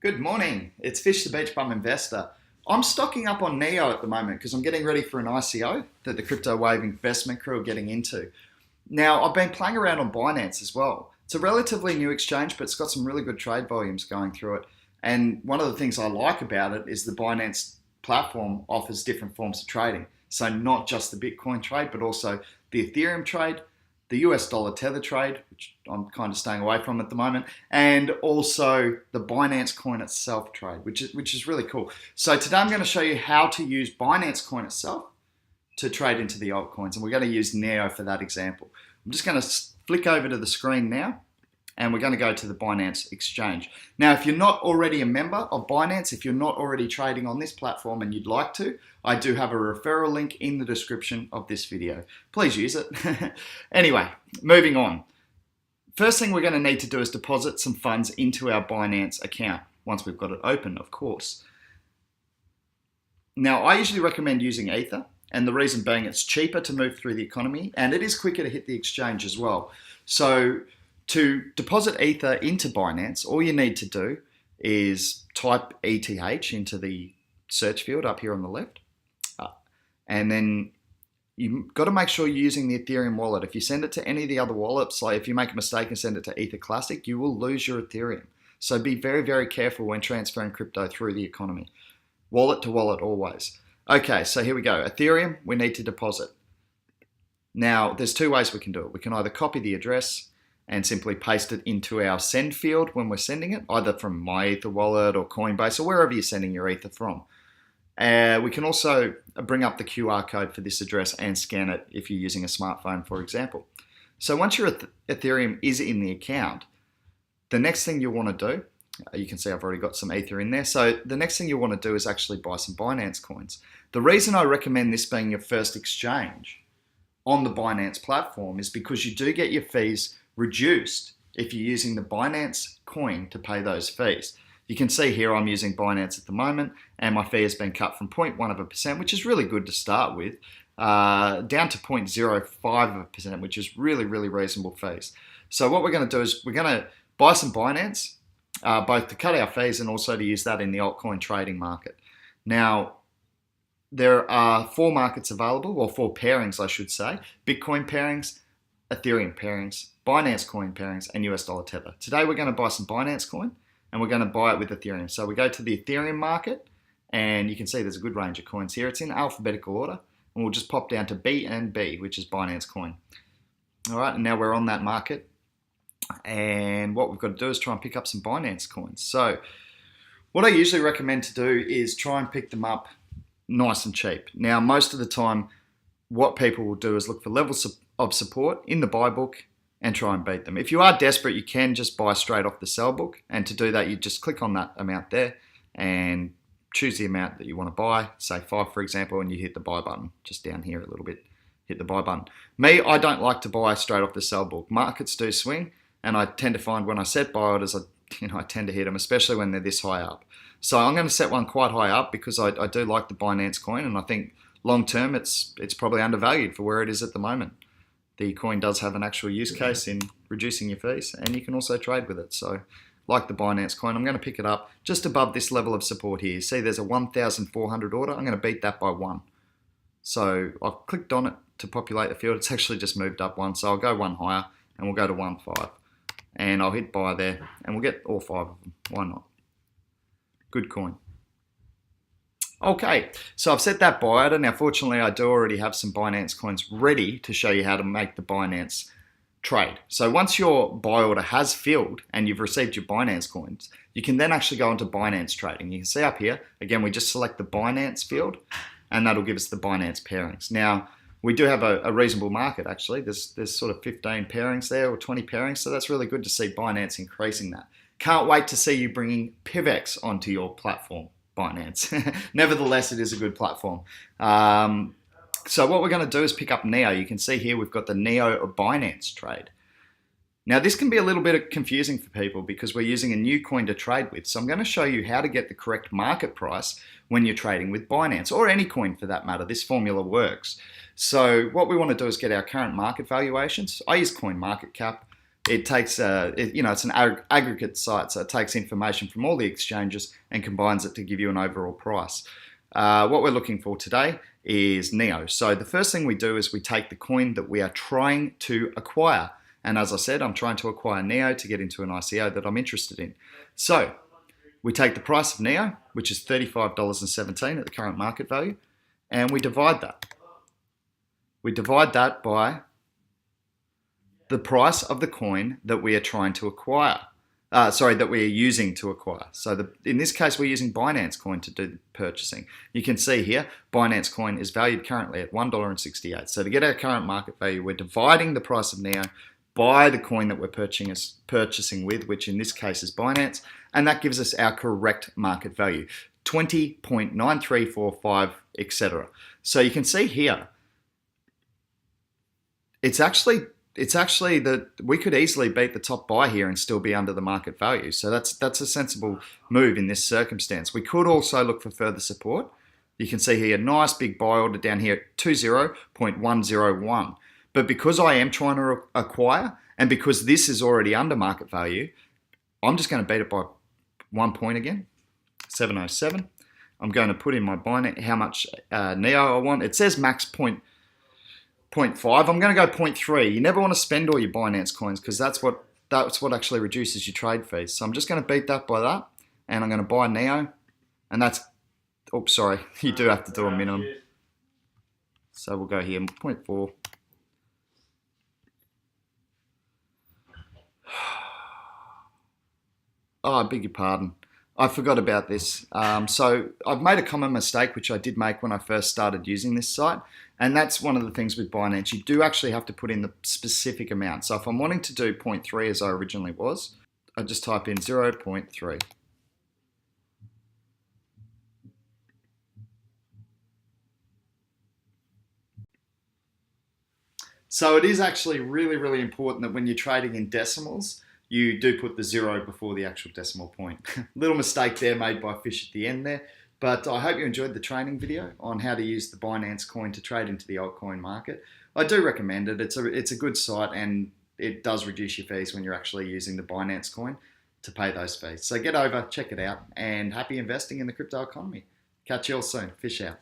Good morning, it's Fish the Beach Bum Investor. I'm stocking up on NEO at the moment because I'm getting ready for an ICO that the Crypto Wave investment crew are getting into. Now, I've been playing around on Binance as well. It's a relatively new exchange, but it's got some really good trade volumes going through it. And one of the things I like about it is the Binance platform offers different forms of trading. So not just the Bitcoin trade, but also the Ethereum trade, the US dollar tether trade, which I'm kind of staying away from at the moment, and also the Binance coin itself trade, which is really cool. So today I'm going to show you how to use Binance coin itself to trade into the altcoins, and we're going to use NEO for that example. I'm just going to flick over to the screen now, and we're going to go to the Binance exchange. Now, if you're not already a member of Binance, if you're not already trading on this platform and you'd like to, I do have a referral link in the description of this video. Please use it. Anyway, moving on. First thing we're going to need to do is deposit some funds into our Binance account, once we've got it open, of course. Now, I usually recommend using Ether, and the reason being it's cheaper to move through the economy, and it is quicker to hit the exchange as well. So to deposit Ether into Binance, all you need to do is type ETH into the search field up here on the left. And then you've got to make sure you're using the Ethereum wallet. If you send it to any of the other wallets, like if you make a mistake and send it to Ether Classic, you will lose your Ethereum. So be very, very careful when transferring crypto through the economy. Wallet to wallet always. Okay, so here we go. Ethereum, we need to deposit. Now, there's two ways we can do it. We can either copy the address and simply paste it into our send field when we're sending it, either from My Ether Wallet or Coinbase or wherever you're sending your Ether from. We can also bring up the QR code for this address and scan it if you're using a smartphone, for example. So once your Ethereum is in the account, the next thing you'll want to do, you can see I've already got some Ether in there. So the next thing you'll want to do is actually buy some Binance coins. The reason I recommend this being your first exchange on the Binance platform is because you do get your fees reduced if you're using the Binance coin to pay those fees. You can see here I'm using Binance at the moment, and my fee has been cut from 0.1%, which is really good to start with, down to 0.05%, which is really, really reasonable fees. So what we're going to do is we're going to buy some Binance, both to cut our fees and also to use that in the altcoin trading market. Now, there are four markets available, or four pairings, I should say: Bitcoin pairings, Ethereum pairings, Binance coin pairings, and US dollar tether. Today we're going to buy some Binance coin, and we're going to buy it with Ethereum. So we go to the Ethereum market, and you can see there's a good range of coins here. It's in alphabetical order, and we'll just pop down to BNB, which is Binance coin. All right, and now we're on that market, and what we've got to do is try and pick up some Binance coins. So what I usually recommend to do is try and pick them up nice and cheap. Now, most of the time, what people will do is look for levels of support in the buy book and try and beat them. If you are desperate, you can just buy straight off the sell book. And to do that, you just click on that amount there and choose the amount that you want to buy, say 5, for example, and you hit the buy button just down here a little bit. Hit the buy button. Me, I don't like to buy straight off the sell book. Markets do swing, and I tend to find when I set buy orders, I tend to hit them, especially when they're this high up. So I'm going to set one quite high up because I do like the Binance coin, and I think long term it's probably undervalued for where it is at the moment. The coin does have an actual use case in reducing your fees, and you can also trade with it. So like the Binance coin, I'm going to pick it up just above this level of support here. See, there's a 1,400 order. I'm going to beat that by 1. So I've clicked on it to populate the field. It's actually just moved up 1. So I'll go 1 higher, and we'll go to 1.5. And I'll hit buy there, and we'll get all 5 of them. Why not? Good coin. Okay, so I've set that buy order. Now, fortunately, I do already have some Binance coins ready to show you how to make the Binance trade. So once your buy order has filled and you've received your Binance coins, you can then actually go into Binance trading. You can see up here, again, we just select the Binance field, and that'll give us the Binance pairings. Now, we do have a reasonable market, actually. There's sort of 15 pairings there, or 20 pairings, so that's really good to see Binance increasing that. Can't wait to see you bringing PIVX onto your platform, Binance. Nevertheless, it is a good platform. So what we're going to do is pick up NEO. You can see here we've got the NEO Binance trade. Now, this can be a little bit confusing for people because we're using a new coin to trade with. So I'm going to show you how to get the correct market price when you're trading with Binance, or any coin for that matter. This formula works. So what we want to do is get our current market valuations. I use CoinMarketCap. it takes, it's an aggregate site, so it takes information from all the exchanges and combines it to give you an overall price. What we're looking for today is NEO. So the first thing we do is we take the coin that we are trying to acquire. And as I said, I'm trying to acquire NEO to get into an ICO that I'm interested in. So we take the price of NEO, which is $35.17 at the current market value, and we divide that. We divide that by the price of the coin that we are trying to acquire. That we are using to acquire. So in this case, we're using Binance coin to do the purchasing. You can see here, Binance coin is valued currently at $1.68. So to get our current market value, we're dividing the price of NEO by the coin that we're purchasing with, which in this case is Binance, and that gives us our correct market value, 20.9345, etc. So you can see here, it's actually that we could easily beat the top buy here and still be under the market value. So that's a sensible move in this circumstance. We could also look for further support. You can see here, nice big buy order down here at 20.101. But because I am trying to acquire, and because this is already under market value, I'm just going to beat it by 1 point again, 707. I'm going to put in my Binance, how much NEO I want. It says max 0.5. I'm going to go 0.3. You never want to spend all your Binance coins because that's what actually reduces your trade fees. So I'm just going to beat that by that, and I'm going to buy NEO, and that's, oops, sorry, you do have to do a minimum. So we'll go here, 0.4. Oh, I beg your pardon. I forgot about this. So I've made a common mistake, which I did make when I first started using this site. And that's one of the things with Binance. You do actually have to put in the specific amount. So if I'm wanting to do 0.3 as I originally was, I just type in 0.3. So it is actually really, really important that when you're trading in decimals, you do put the 0 before the actual decimal point. Little mistake there made by Fish at the end there. But I hope you enjoyed the training video on how to use the Binance coin to trade into the altcoin market. I do recommend it. It's a good site, and it does reduce your fees when you're actually using the Binance coin to pay those fees. So get over, check it out, and happy investing in the crypto economy. Catch you all soon. Fish out.